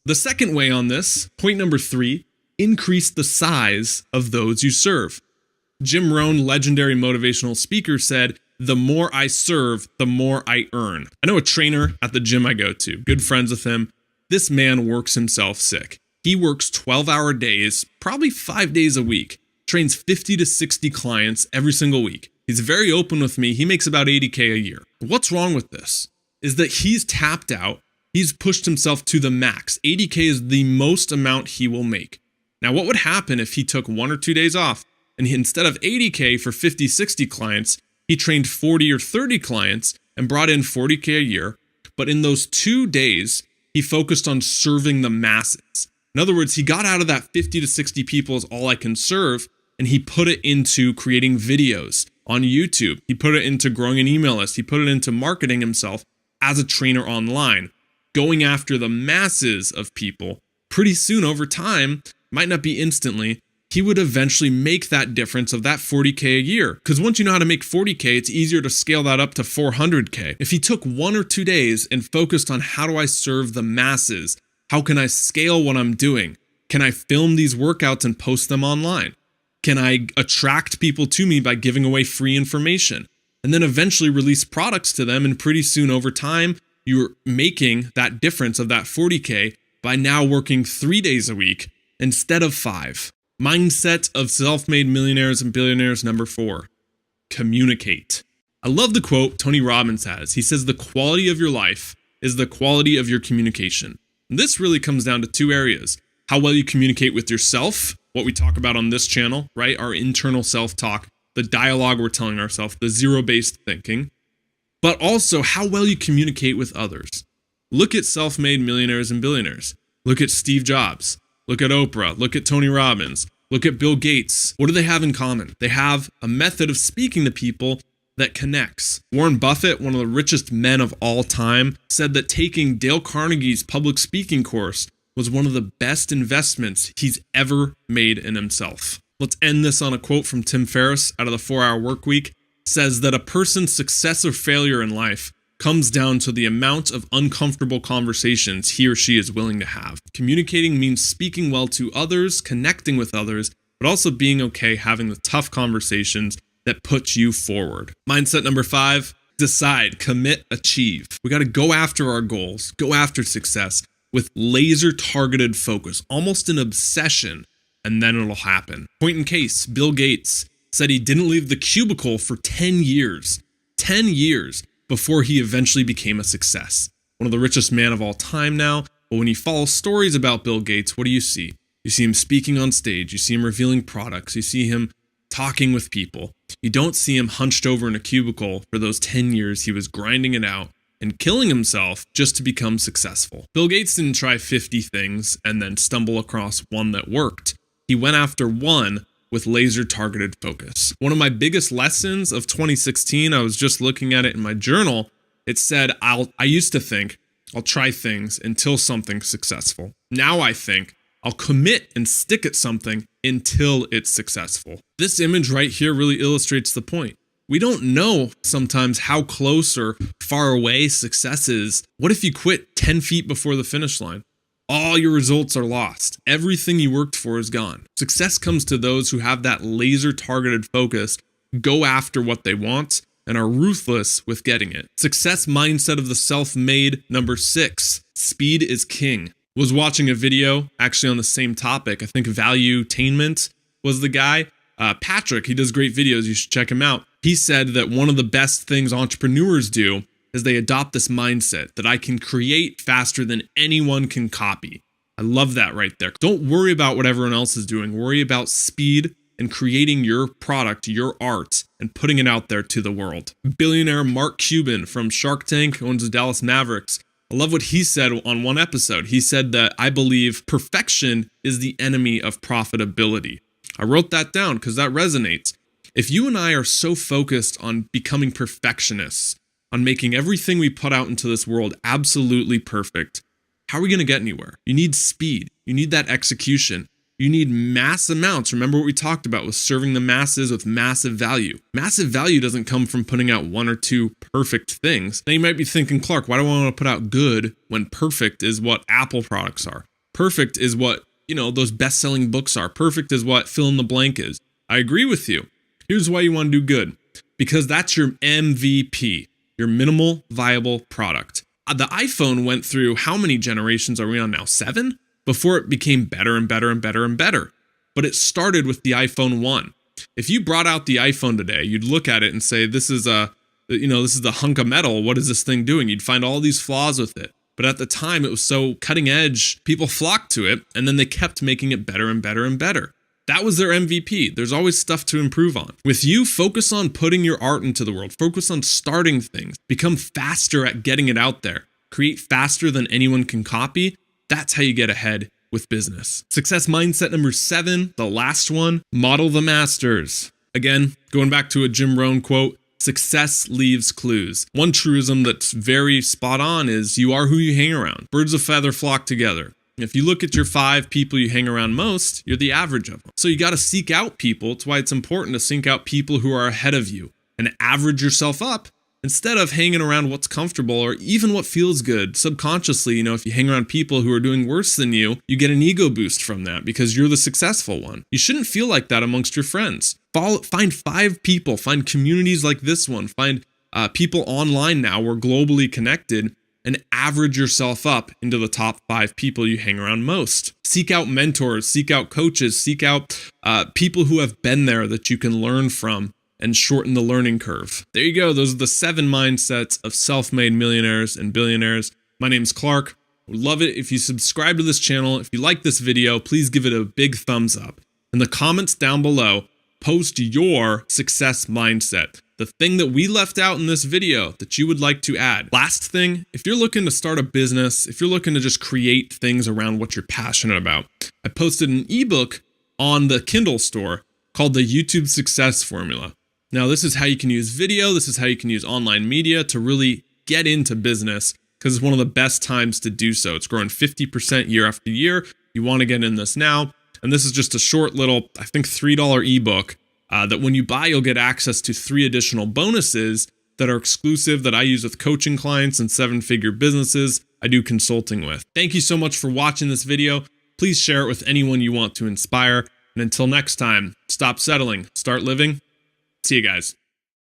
The second way on this, point number 3, increase the size of those you serve. Jim Rohn, legendary motivational speaker, said, "The more I serve, the more I earn." I know a trainer at the gym I go to, good friends with him. This man works himself sick. He works 12-hour days, probably 5 days a week, trains 50 to 60 clients every single week. He's very open with me. He makes about 80K a year. What's wrong with this is that he's tapped out. He's pushed himself to the max. 80K is the most amount he will make. Now, what would happen if he took 1 or 2 days off and instead of 80K for 50, 60 clients, he trained 40 or 30 clients and brought in 40K a year, but in those 2 days, he focused on serving the masses. In other words, he got out of that 50 to 60 people is all I can serve, and he put it into creating videos on YouTube. He put it into growing an email list. He put it into marketing himself as a trainer online, going after the masses of people. Pretty soon over time, might not be instantly, he would eventually make that difference of that 40K a year. Because once you know how to make 40K, it's easier to scale that up to 400K. If he took 1 or 2 days and focused on how do I serve the masses? How can I scale what I'm doing? Can I film these workouts and post them online? Can I attract people to me by giving away free information? And then eventually release products to them, and pretty soon over time, you're making that difference of that 40K by now working 3 days a week instead of 5. Mindset of self-made millionaires and billionaires number 4, communicate. I love the quote Tony Robbins has. He says, "The quality of your life is the quality of your communication." And this really comes down to 2 areas. How well you communicate with yourself, what we talk about on this channel, right? Our internal self-talk, the dialogue we're telling ourselves, the zero-based thinking, but also how well you communicate with others. Look at self-made millionaires and billionaires. Look at Steve Jobs. Look at Oprah. Look at Tony Robbins. Look at Bill Gates. What do they have in common? They have a method of speaking to people that connects. Warren Buffett, one of the richest men of all time, said that taking Dale Carnegie's public speaking course was one of the best investments he's ever made in himself. Let's end this on a quote from Tim Ferriss out of the 4-Hour Workweek. Says that a person's success or failure in life comes down to the amount of uncomfortable conversations he or she is willing to have. Communicating means speaking well to others, connecting with others, but also being okay having the tough conversations that put you forward. Mindset number 5, decide, commit, achieve. We got to go after our goals, go after success with laser targeted focus, almost an obsession, and then it'll happen. Point in case, Bill Gates said he didn't leave the cubicle for 10 years before he eventually became a success. One of the richest men of all time now, but when you follow stories about Bill Gates, what do you see? You see him speaking on stage, you see him revealing products, you see him talking with people. You don't see him hunched over in a cubicle for those 10 years he was grinding it out and killing himself just to become successful. Bill Gates didn't try 50 things and then stumble across one that worked. He went after one with laser targeted focus. One of my biggest lessons of 2016, I was just looking at it in my journal. It said, I used to think I'll try things until something's successful. Now I think I'll commit and stick at something until it's successful. This image right here really illustrates the point. We don't know sometimes how close or far away success is. What if you quit 10 feet before the finish line? All your results are lost. Everything you worked for is gone. Success comes to those who have that laser targeted focus, go after what they want, and are ruthless with getting it. Success mindset of the self-made number 6, speed is king. Was watching a video actually on the same topic. I think Valuetainment was the guy. Patrick, he does great videos. You should check him out. He said that one of the best things entrepreneurs do is they adopt this mindset that I can create faster than anyone can copy. I love that right there. Don't worry about what everyone else is doing. Worry about speed and creating your product, your art, and putting it out there to the world. Billionaire Mark Cuban from Shark Tank owns the Dallas Mavericks. I love what he said on one episode. He said that I believe perfection is the enemy of profitability. I wrote that down because that resonates. If you and I are so focused on becoming perfectionists, on making everything we put out into this world absolutely perfect, how are we going to get anywhere? You need speed. You need that execution. You need mass amounts. Remember what we talked about with serving the masses with massive value. Massive value doesn't come from putting out 1 or 2 perfect things. Now you might be thinking, Clark, why do I want to put out good when perfect is what Apple products are? Perfect is what, those best-selling books are. Perfect is what fill in the blank is. I agree with you. Here's why you want to do good. Because that's your MVP, your minimal viable product. The iPhone went through, how many generations are we on now? 7? Before it became better and better and better and better. But it started with the iPhone 1. If you brought out the iPhone today, you'd look at it and say, this is a hunk of metal. What is this thing doing? You'd find all these flaws with it. But at the time, it was so cutting edge, people flocked to it, and then they kept making it better and better and better. That was their MVP. There's always stuff to improve on. With you, focus on putting your art into the world. Focus on starting things. Become faster at getting it out there. Create faster than anyone can copy. That's how you get ahead with business. Success mindset number 7, the last one, model the masters. Again, going back to a Jim Rohn quote, success leaves clues. One truism that's very spot on is you are who you hang around. Birds of feather flock together. If you look at your 5 people you hang around most, you're the average of them. So you got to seek out people. It's why it's important to seek out people who are ahead of you and average yourself up instead of hanging around what's comfortable or even what feels good. Subconsciously, if you hang around people who are doing worse than you get an ego boost from that because you're the successful one. You shouldn't feel like that amongst your friends. Find 5 people, find communities like this one, find people online now. We're globally connected. And average yourself up into the top 5 people you hang around most. Seek out mentors, seek out coaches, seek out people who have been there that you can learn from and shorten the learning curve. There you go. Those are the 7 mindsets of self-made millionaires and billionaires. My name's Clark. I would love it if you subscribe to this channel. If you like this video, please give it a big thumbs up. In the comments down below, post your success mindset. The thing that we left out in this video that you would like to add. Last thing, if you're looking to start a business, if you're looking to just create things around what you're passionate about, I posted an ebook on the Kindle store called the YouTube Success Formula. Now, this is how you can use video. This is how you can use online media to really get into business because it's one of the best times to do so. It's growing 50% year after year. You want to get in this now. And this is just a short little, I think, $3 ebook that when you buy, you'll get access to 3 additional bonuses that are exclusive that I use with coaching clients and 7-figure businesses I do consulting with. Thank you so much for watching this video. Please share it with anyone you want to inspire. And until next time, stop settling, start living. See you guys.